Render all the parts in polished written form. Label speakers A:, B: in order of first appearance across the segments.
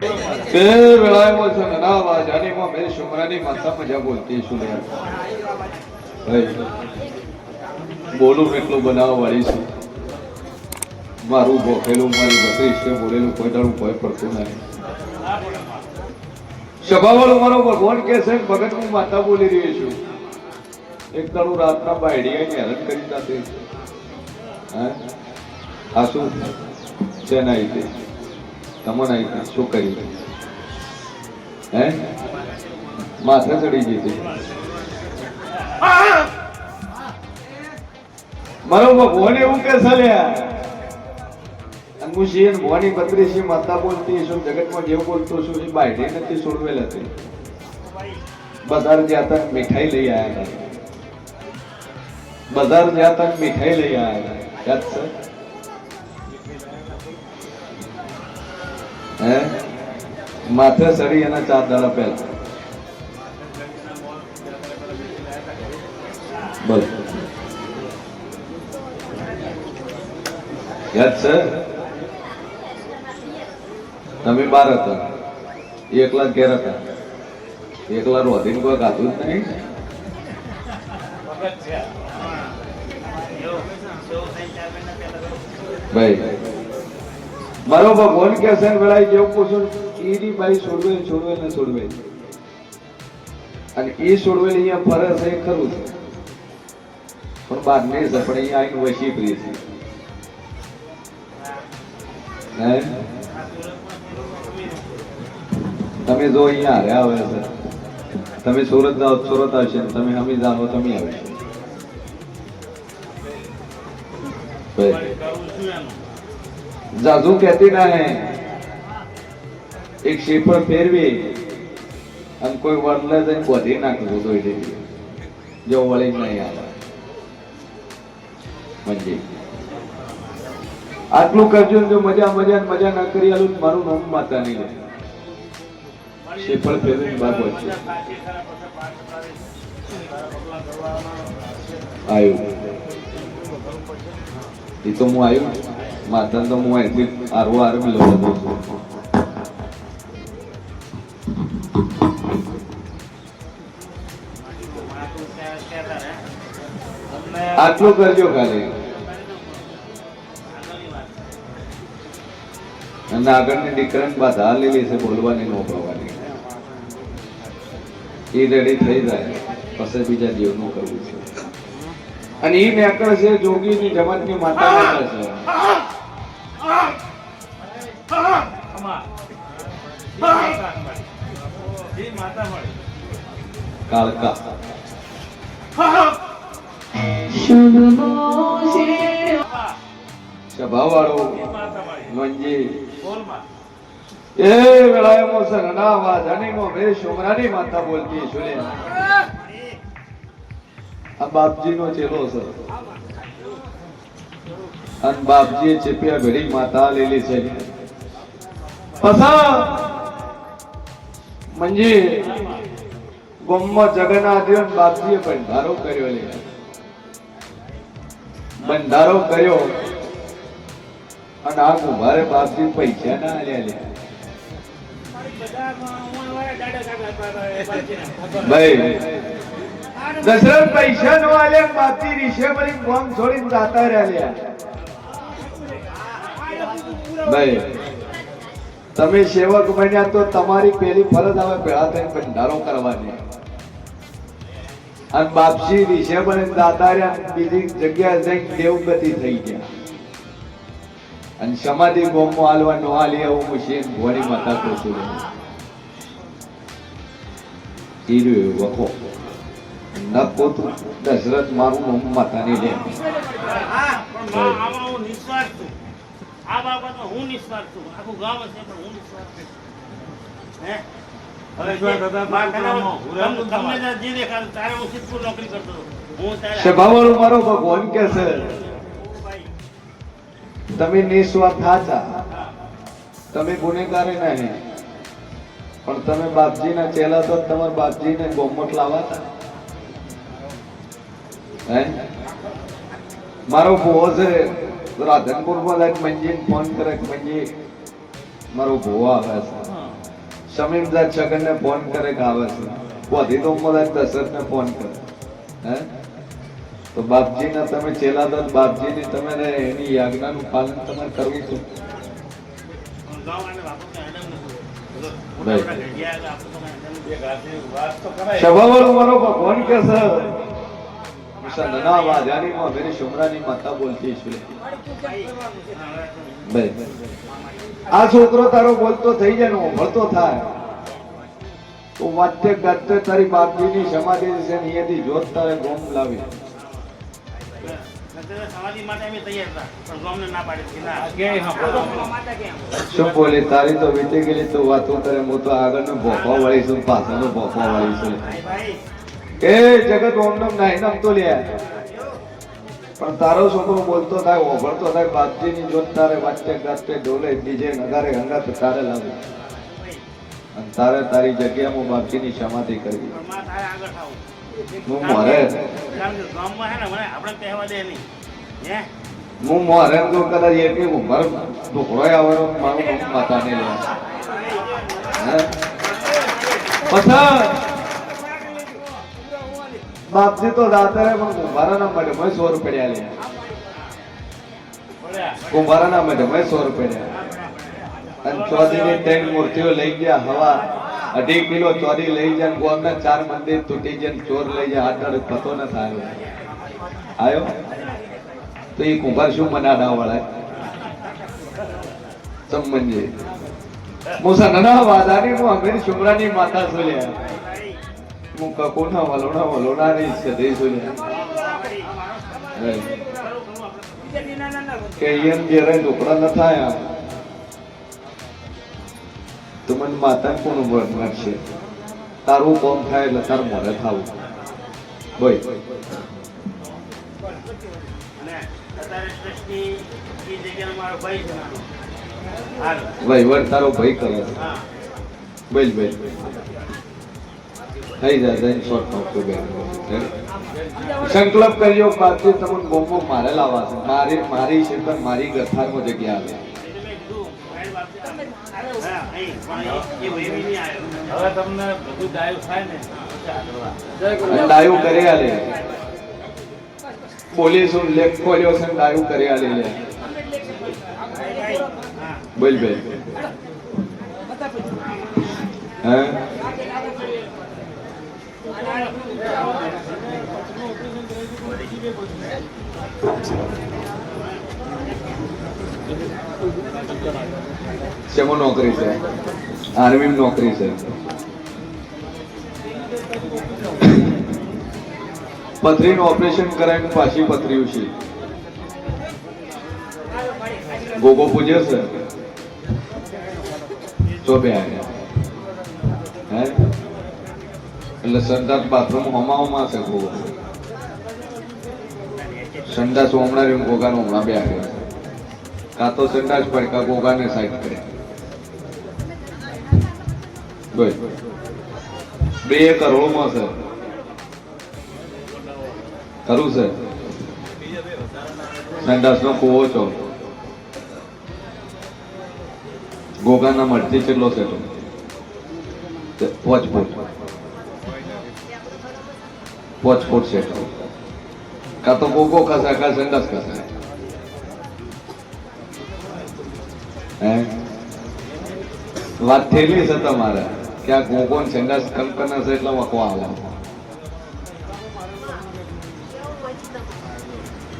A: કે વેળામાં છે ના વાજાની માં મેં શુમરાની માતા મજા બોલતી છું બોલું એટલું બનાવવા વાળી છું મારું ભોખેલું મારી બત્રીસ છે બોલેલું કોઈ દાડું કોઈ પડતું નહીં સભાવાળું મારો ભગવાન કે છે ભગત હું માતા બોલી રહ્યો છું એક દાડું રાતના બાયડી આવીને હેરાન કરી જાતે આ શું છે ના આવી તમને આવી શું કર્યું હે માથે ચડી જતી મારો ભગવાન એવું કે ચાલ્યા હું શિયન ભવાની બત્રીસી માતા બોલતી છું જગતમાં જેવું બોલતો છું એ બાયડી નથી છોડવેલ હતી બજાર જ્યાં તક મીઠાઈ લઈ આવ્યા બજાર જ્યાં તક મીઠાઈ લઈ આવ્યા યાદ છે હે માથે સડી એના 4 દાડા પહેલા બોલ યાદ છે તમે 12 હતા એકલા ઘેર હતા એકલા રોધીને કોઈ ખાધું જ નહીં ભાઈ મારો ભગવાન કે છે વેળાએ જેવું પૂછું ઈની ભાઈ છોડવે ને છોડવે અને એ છોડવેલ અહીંયા ફરે છે ખરું છે પણ બાદ નહીં છે પણ અહીંયા આવીને વસી પ્રિય છે તમે જો અહીંયા હારે આવે છે તમે સુરત જાઓ સુરત આવશે તમે હમી જાઓ તમે આવે જાજુ કહેતી ના હે એક શેપર ફેરવી અને કોઈ વડલે જઈને બોધી નાખવું તો જો વળી નહીં આવે મંજી આટલું કરજો જો મજા ના કરી આલું મારું નામ માતા નહીં લે શેપર ફેરવીને બાબો છે આવ્યું એ તો હું આવ્યું માતા તો હું અહીંથી આરવો લઈ દઉં છું આટલું કરજો ખાલી અને આગળની દીકરાને બાધા લેલી છે બોલવાની નો કરવાની એ રેડી થઈ જાય પછી બીજા જીવનું કરવું છે અને એ નેકળ છે જોગીની જમાતની માતા નેકળ છે કાળકા સ્વભાવવાળો મંજી એ વેળાએ મોસન ના વાજાની મો મે શુમરાની માતા બોલતી સુને આ બાપજીનો ચેલો છે અન બાપજીએ ચેપિયા ઘડી માતા લેલી છે પસા મંજી ગોમમાં જગન્નાથદેવ બાપજીએ ભંડારો કર્યો લે ભંડારો કર્યો અને આ કુંભારે બાપજી પૈસા ના આલ્યા લે ભાઈ દશરથ પૈસા નો આલ્યા બાપજી રીશે મળી ગોમ છોડીને જાતા રહ્યા ભાઈ તમે સેવક બન્યા તો તમારી પેલી ફરજ આવે ભેળા થઈને ભંડારો કરવાની અને બાપજી રીશે બની જાતા રહ્યા બીજી જગ્યાએ જઈને દેવગતિ થઈ ગયા અને સમાધિ ગોમમાં હાલવા નો હાલી આવું મુશીન ભોળી માતા કહું હીરો વખો નકો તો દશરથ મારું નામ માતા ની લે
B: આમાં હું નિસ્વાર્થ છું આ બાબતમાં હું નિસ્વાર્થ છું આખું ગામ છે પણ હું નિસ્વાર્થ છું હે હવે તમને જે દેખાય તારે હું સિદ્ધપુર નોકરી કરતો હું તારે
A: સ્વભાવવાળો મારો ભગવાન કે છે તમે નિસ્વાર્થ હતા તમે ગુનેગારે નહીં પણ તમે બાપજીના ચેલા તો તમારા બાપજીને ગોમત લાવતા હે મારો ભૂવો છે રાધનપુરમાં લાઈક મંજીને ફોન કરે કે મંજી મારો ભૂવો આવે છે સમીમદાર છગનને ફોન કરે કે આવે છે, બોધી તો મદાર દશરથને ફોન કરે. હે તો બાપજીના તમે ચેલા દો, બાપજીની તમે એની આજ્ઞાનું પાલન તમારે કરવું છે. સભાવાળો મારો ભગવાન કે છે મુસલના વાજાની માં મેરી શુમરાની માતા બોલતી છે. ભાઈ આ છોકરો તારો બોલતો થઈ જાય ને ભળતો થાય તો વાત્ય ગાતે તારી બાપજીની સમાધિ છે ને અહીંયાથી જોત તારે ગોમ લાવી. શું બોલે તારી તો વીતી ગયેલી તો વાતો કરે, હું તો આગળનો ભોખવા વાળી છું, પાછળનો ભોખવા વાળી છું. એ જગત ઓમ નમ નાઈ નમ તો લે, પણ તારો છોકરો બોલતો થાય ઓભળતો થાય બાપજીની જોત તારે વાત્ય ગાતે ડોલે બીજે નગારે હંગાત તારે લાવે અને તારે તારી જગ્યામાં બાપજીની સમાધિ કરવી. હું મોરે હું મોરે તો કદાચ એટલી ઉંમર ઢોકળો આવવાનો મારું માતાને લે પછી બાપજી તો દાતા રે પણ કુંભારાના માટે મેં 100 રૂપિયા લે, કુંભારાના માટે મેં 100 રૂપિયા અને ચોદીની 3 મૂર્તિઓ લઈ ગયા, હવા 2.5 કિલો ચોદી લઈ જાય, ગોમના 4 મંદિર તૂટી જાય, ચોર લઈ જાય, આટલો પતો ન થાય આયો તો એ કુંભાર શું મનાડા વાળા સંબંધી મુસલના વાદાની હું અમીર શુમરાની માતા સોલ્યા, હું કકોના વલોણાની સદે સોલ્યા કે યન જેરે ઢોકળા ન થાય તો મને માતા કોણ મળશે, તારું કોમ થાય એટલે તાર મોરે થાવું. બોય વહીવટ તારો ભાઈ કરે છે. બોલ બોલ થઈ જાય શોર્ટ નોકરી બેન સંકલ્પ કર્યો બાકી તમને બોમ્બો મારે લાવવા છે, મારી છે પણ મારી ગથારમાં જગ્યા આવે.
B: હવે તમને બધું ડાયું થાય ને
A: ડાયું કરી આલે પોલીસ લેખ ખોલ્યો છે, ડાયું કરી આલે લે. બોલ બોલ હે શેમાં નોકરી છે? આર્મી નોકરી છે. પથરીનું ઓપરેશન કરાવીને પાછી પથરી છે, ગોગો પૂજે છે ચોબે આવ્યા હે એટલે સંડાસ બાથરૂમ હમાવામાં છે. ગોગો સંડાસ હમણાં ગોગાનો હમણાં બે આવ્યો, કાં તો સંડાસ પડે કાં ગોગાને સાઈડ કરે. બોલ 2 કરોડમાં છે ખરું છે. સંડાસ નો કુવો છો ગોગાના મળતી કેટલો છે? 5 ફૂટ છે. કાં તો ગોગો ખસાય કાં સંડાસ ખસાય. હે વાત થયેલી છે તમારે કે આ ગોગો સંડાસ કંકના છે એટલે વખવા આવે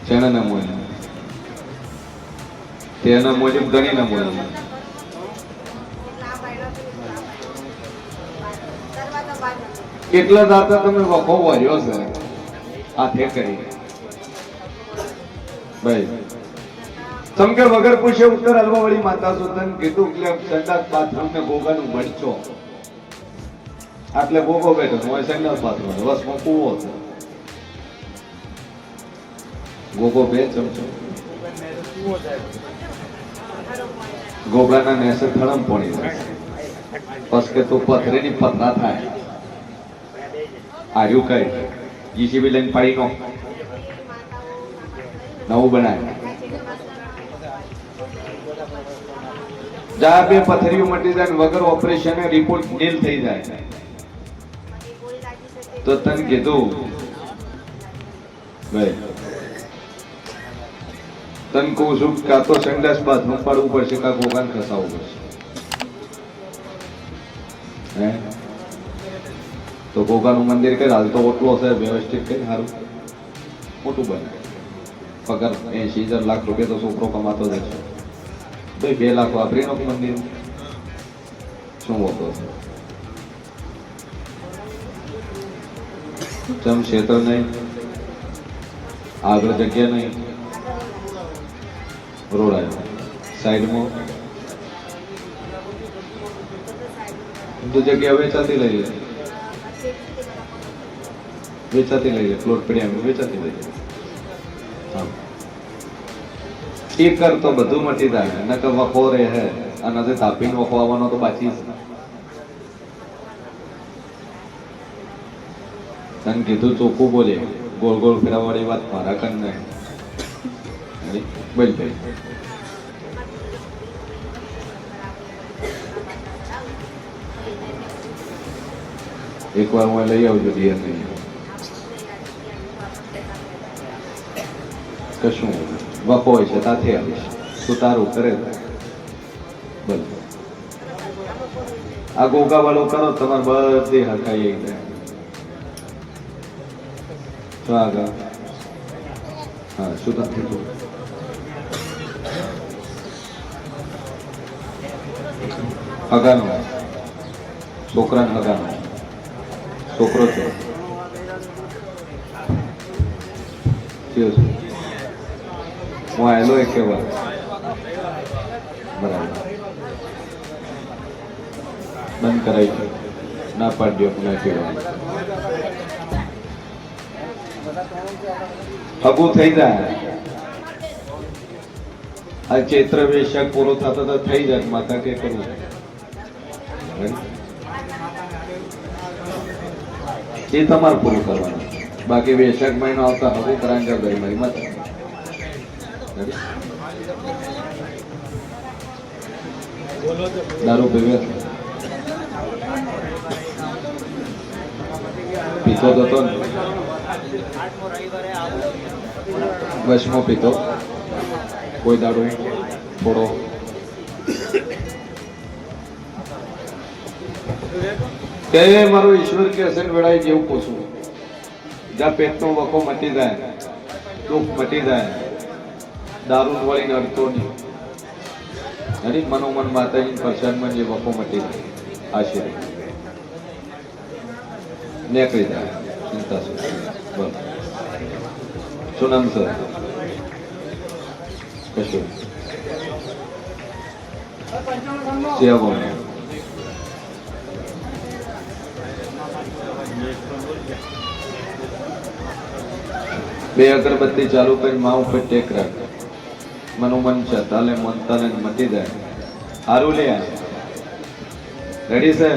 A: છે ને મોજ તેના મુજબ ગણી ના મોજ કેટલા દાતા તમે વખો વર્યો છે હાથે કરી ભાઈ સમકે વગર પૂછે ઉત્તર હલવા વાળી માતા સુતન કીધું કે સંડાસ બાથરૂમ ને ગોગાનું મળચો આટલે ગોગો બેઠો હોય સંડાસ બાથરૂમ રસમાં કૂવો છે. ગોગો 2 ચમચો ગોગલાના નેસે થળમ પડી જાય પછી તો પથરીની પથરા થાય. આર્યું કઈ જીસીબી લઈને પાડી નો નવું બનાય જા બે પથરીઓ મટી જાય ને વગર ઓપરેશન રિપોર્ટ નીલ થઈ જાય તો તને કીધું ભાઈ તને કહું છું કાં તો સંડાસ બાથરૂમ પાડવું પડશે કાં ગોગાન ખસાવવું પડશે હે તો ગોગાનું મંદિર કઈ હાલ તો ઓટલો છે વ્યવસ્થિત કઈ સારું મોટું બને પગાર 80,000 લાખ રૂપિયા તો છોકરો કમાતો જ છે ભાઈ 2 લાખ વાપરી નો મંદિર શું હોતો ચમ ક્ષેત્ર નહીં આગળ જગ્યા નહીં રોડ આવ્યો સાઈડમાં તો જગ્યા વેચાતી લઈ લે પ્લોટ પડ્યા વેચાતી લઈ લે એ કર તો બધું મટી જાય નકર વખો રહે હે અને આજે તાપીને વખો આવવાનો તો બાકી છે તને કીધું ચોખ્ખું બોલે ગોળ ગોળ ફેરવાવાળી વાત મારા કન નહીં બોલ ભાઈ એકવાર હું લઈ આવજો ડિયર નહીં કશું વખો હોય છે ત્યાંથી આવીશ તું તારું કરે બોલ આ ગોગા વાળો કરો તમારે બધી હરખાઈ શું આગળ હા શું નથી તું હગાનો છોકરાને હગાનો છોકરો છે હું આવેલો એક વાર બરાબર બંધ કરાવી છે ના પાડજો ના કહેવાનું હગું થઈ જાય આ ચૈત્ર વૈશાખ પૂરો થતો તો થઈ જાય માતા કે કરવું એ તમારે પૂરું કરવાનું બાકી વૈશાખ મહિનો આવતા હગું કરાંગા ગઈ મારી માતા દારૂ પીવે પીતો હતો ને બસમાં પીતો કોઈ દારૂ થોડો તે મારો ઈશ્વર કે હશે ને વેળાએ જેવું પૂછું જ્યાં પેટનો વખો મટી જાય દુઃખ મટી જાય દારૂ વળીને અડતો નહીં હરી મનોમન માતાજી પ્રસાદમાં જે વખો મટી જાય આશીર્વાદ નીકળી જાય ચિંતા શું બોલ શું નામ સર કશું સેવા બે અગરબત્તી ચાલુ કરી મા ઉપર ટેક રાખ મનોમન છે તાલે મન તાલે મટી જાય સારું લે રેડી છે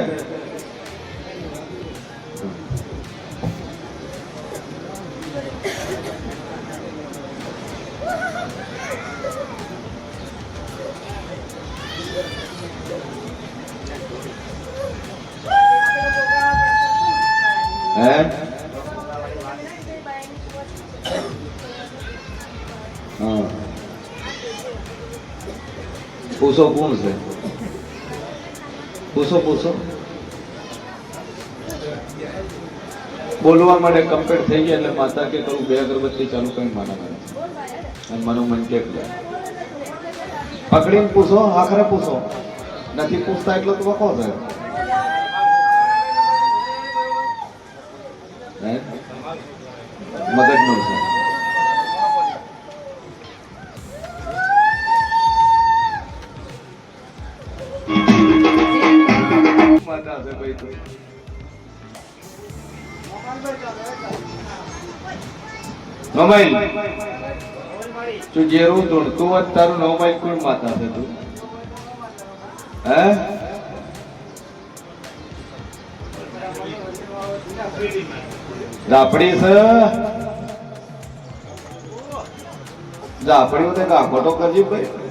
A: હે હા પૂછો કોણ છે પૂછો બોલવા માટે કમ્પ્લીટ થઈ ગયા એટલે માતા કે કરું બે અગરબત્તી ચાલુ કરી માના કરે અને મનોમન કે પકડીને પૂછો આખરે પૂછો નથી પૂછતા એટલો તો વખો છે મગજ નો છે માતા છે ભાઈ તું મોબાઈલ તું જેરું ધૂણતું હોત તારું મોબાઈલ કોઈ માતા છે તું હે રાપડી છે રાપડી હોતે કાકોટો કરજી ભાઈ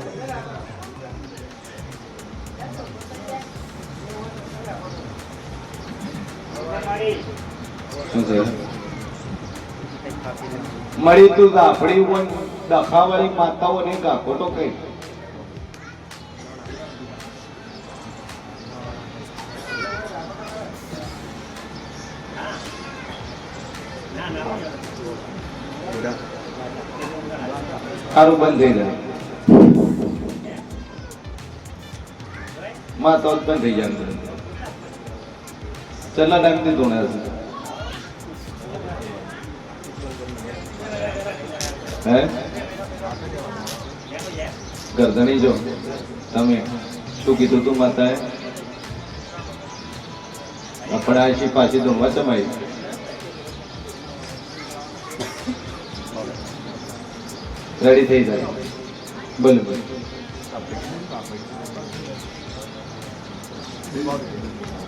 A: શું છે મળી તું આપણી પણ દખાવાળી માતાઓ ને ગાખો તો કઈ સારું બંધ થઈ જાય માં તો બંધ થઈ જાય ચલા ટાઈમ થી ધોણ્યા છે હે ગરદણી જો તમે શું કીધું તું માતાએ આપણે આશી પાછી ધોવા જમાઈ રેડી થઈ જાય બોલો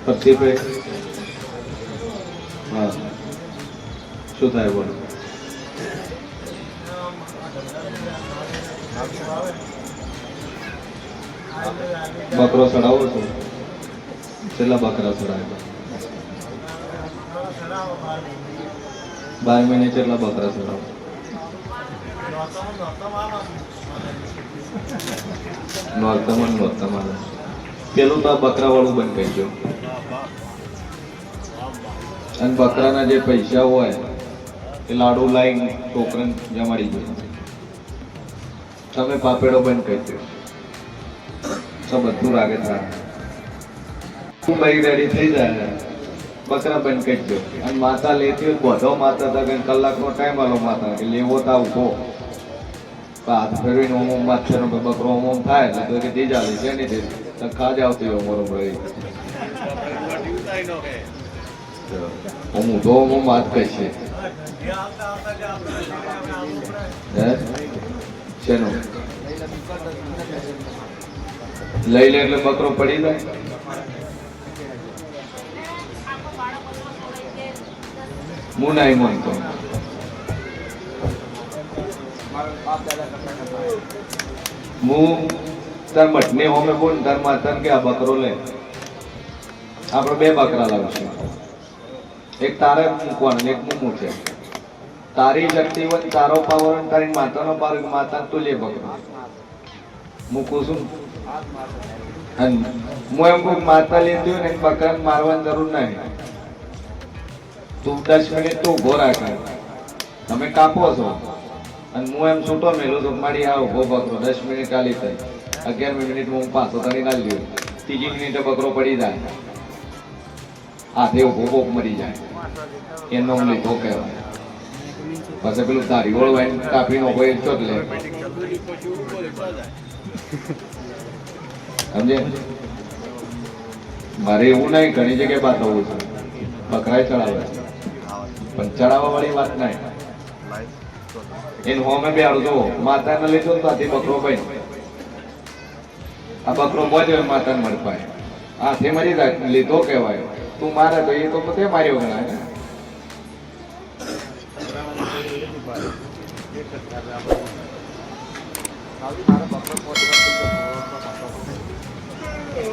A: પ્રદીપ હા શું થાય બોલો બકરો ચડાવો છો છેલ્લા બકરા ચડાવે 12 મહિને કેટલા બકરા ચડાવો નોરતમાં પેલું તો આ બકરા વાળું બંધ કરી ગયો અને બકરાના જે પૈસા હોય એ લાડુ લાઈન છોકરાને જમાડી ગયો તમે પાપેડો બંધ કરી દો તો બધું રાગે થાય તું ભાઈ રેડી થઈ જાય બકરા બંધ કરી દો અને માતા લેતી હોય બધો માતા હતા કલાકનો ટાઈમ આલો માતા કે લેવો તા ઉભો હાથ ફેરવીને ઓમ માથેનો બકરો ઓમ થાય એટલે કે તે ચાલે છે નહીં તે ખાજ આવતી હોય મોરો ભાઈ હું તો હું વાત કહી છે શેનો લઈ લે એટલે બકરો પડી જાય હું નહીં માનતો હું તાર મઠને હોમે બોલ તાર માતા કે આ બકરો લે આપણે બે બકરા લાવશું એક તારે મૂકવાનું એક હું મૂકે તારી શક્તિ હોય તારો પાવર અને તારી માતાનો પાવર માતા તું લે બકરો મૂકું છું અને હું એમ કોઈ માતા લેતી હોય ને બકરાને મારવાની જરૂર નહીં તું 10 મિનિટ તું ઉભો રાખે તમે કાપો છો અને હું એમ છૂટો મેલું તો મારી આ ઉભો બકરો 10 મિનિટ કાલી થઈ 11મી મિનિટમાં હું પાછો તરી ના લ્યો ત્રીજી મિનિટે બકરો પડી જાય હાથે ઉભો મરી જાય એનો લીધો કહેવાય પછી પેલું તારી ઓળવાઈને કાપીનો કોઈ ચોટ લે સમજે મારે એવું નહીં ઘણી જગ્યાએ બતાવવું છે બકરાય ચડાવે પણ ચડાવવા વાળી વાત નહીં એને હોમે બેહાડું જો માતાને લીધો તો આથી બકરો ભાઈ આ બકરો મોજ માતાને મળપાય હાથે મરી જાય લીધો કહેવાય તું મારે તો એ તો તે માર્યો ગણાય ને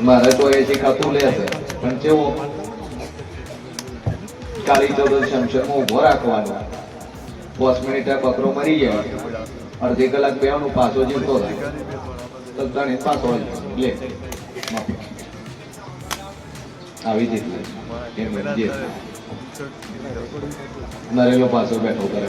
A: મારે તો એ શીખાતું લે છે પણ કેવો કાળી ચૌદશ શમશેરમાં ઉભો રાખવાનો 5 મિનિટે બકરો મરી જાય અડધી કલાક બેવાનું પાછો જીવતો થાય તો ગણિત પાછો લે આવી રીતે નરેલો પાછો બેઠો કરે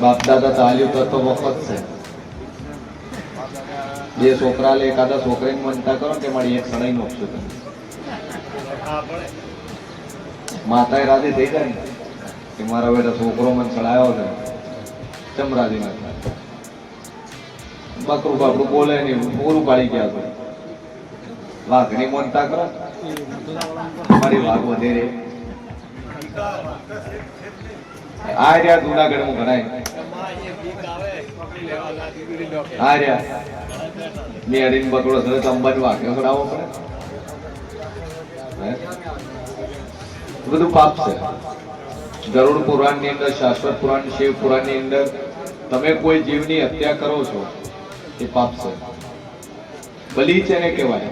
A: બાપ દાદા તાલ્યું કરતો વખત છે જે છોકરા લે એકાદા છોકરાને મનતા કરો કે મારી એક સડાઈ નોખશું તમે માતા રાજી થઈ જાય ને કે મારા બેટા છોકરો મને સડાયો છે ચમ રાજી ના થાય બકરું બાપડું બોલે નહીં પૂરું પાડી ગયા તો વાઘની મનતા કરો મારી વાઘ વધે રે આ રહ્યા જુનાગઢમાં ગણાય આ રહ્યા મેળીને બકડો થયો તો અંબાની વાઘે ખડાવવો પડે બધું પાપ છે ગરુડ પુરાણ ની અંદર શાશ્વત પુરાણ શિવ પુરાણ ની અંદર તમે કોઈ જીવની હત્યા કરો છો એ પાપ છે. બલી છે કહેવાય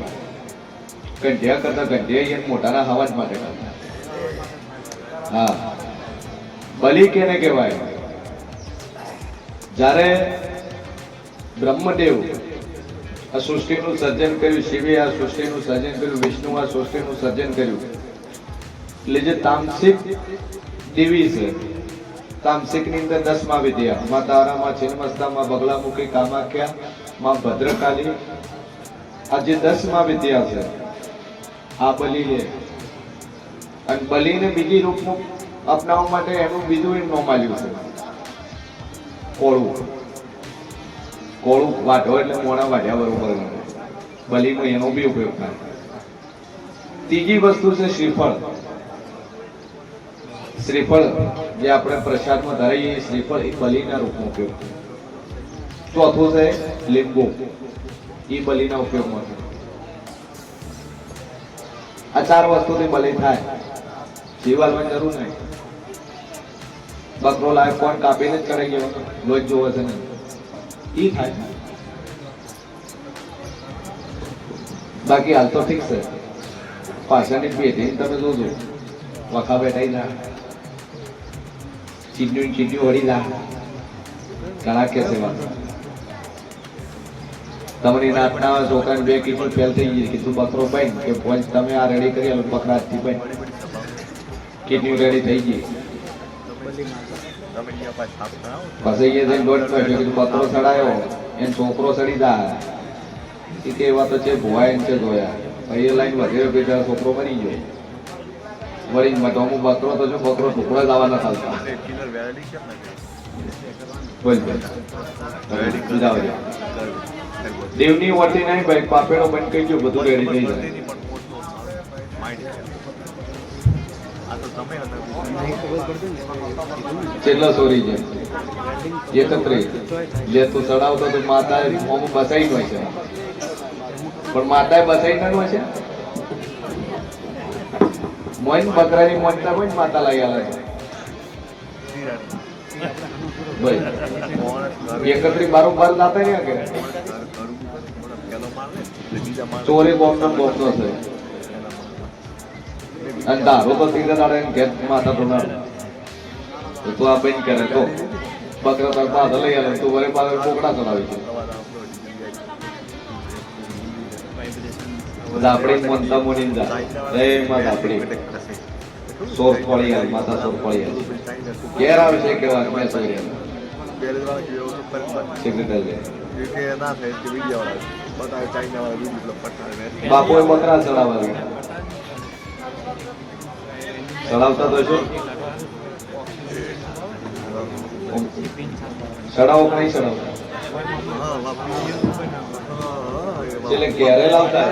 A: કંઢિયા કરતા કંઢિયા એને મોટાના અવાજ માટે કરતા. હા, બલી કેને કહેવાય? જ્યારે બ્રહ્મદેવ આ સૃષ્ટિનું સર્જન કર્યું, શિવે આ સૃષ્ટિનું સર્જન કર્યું, વિષ્ણુ આ સૃષ્ટિનું સર્જન કર્યું, એટલે જે તામસિક દેવી છે, તામસિક ની અંદર 10 માં વિદ્યા, માં તારા, માં છીન્નમસ્તા, માં બગલામુખી, કામાખ્યા, માં ભદ્રકાલી, આ જે 10 માં વિદ્યા છે આ બલી છે. અને બલીને બીજી રૂપમાં અપનાવવા માટે એનું બીજું એમ નામ આલ્યું છે કોળું. કોળું વાઢો એટલે મોણા વાઢ્યા બરોબર બલીનો એનો બી ઉપયોગ થાય. ત્રીજી વસ્તુ છે શ્રીફળ. શ્રીફળ જે આપણે પ્રસાદમાં ધરાઈએ શ્રીફળ એ બલીના રૂપમાં ઉપયોગ. ચોથું છે લીંબુ, એ બલીના ઉપયોગમાં છે. આ 4 વસ્તુથી બલી થાય. જીવાલવાની જરૂર નહીં. બકરો લાવે કોણ કાપીને જ કરી ગયો, લોહી જોવે છે ને ઈ થાય. બાકી હાલ તો ઠીક છે, પાછળની પેઢી તમે જોજો વખા બેઠાઈ ના ચીડ્યું વળી ના ઘણા કે છે વાત. તમારી નાતના છોકરાને 2 કિલો ફેલ થઈ ગઈ, કીધું બકરો ભાઈ કે પોઈન્ટ તમે આ રેડી કરી આલો, બકરા થી ભાઈ કિડની રેડી થઈ ગઈ. પછી એ જઈને દોઢ કીધું બકરો ચડાયો, એને છોકરો ચડી જાય એ કે એવા તો છે ભોવાય એને છે જોયા. પછી એ લાઈન વધેરો બેચારો છોકરો મરી ગયો. વળી અમુક બકરો તો જો બકરો ટુકડા લાવવાના ચાલતા. બોલ દેવની વર્તી નહીં ભાઈ, પાપેડો બંધ કરી ગયો, બધું રેડી થઈ જાય. કેટલા સોરી છે 31 જે તું ચડાવતો તો માતા મોમ બસાઈ હોય છે, પણ માતાએ બસાઈ ન હોય છે. મોઈન બકરાની મોનતા હોય ને માતા લઈ આલે છે ભાઈ. 31 બારોબાર લાતા ને કે ચોરી બોમ્બનો છે. અને ધારો તો તીરે દાડે ઘેર માતા તો ના તો આ બંધ કરે તો બકરા તાર પાછા લઈ આવે તું વરે પાછળ કોકડા ચડાવી છે. આપણી મનતા મોની જા એ માં આપણી સોર પડી આવી, માતા સોર પડી આવી. ઘેર આવે છે કેવા મેં સોરી સેક્રેટરી બાપોએ બકરા ચડાવવા ચડાવતા તો છો ચડાવો કઈ ચડાવતા એટલે ઘેરે લાવતા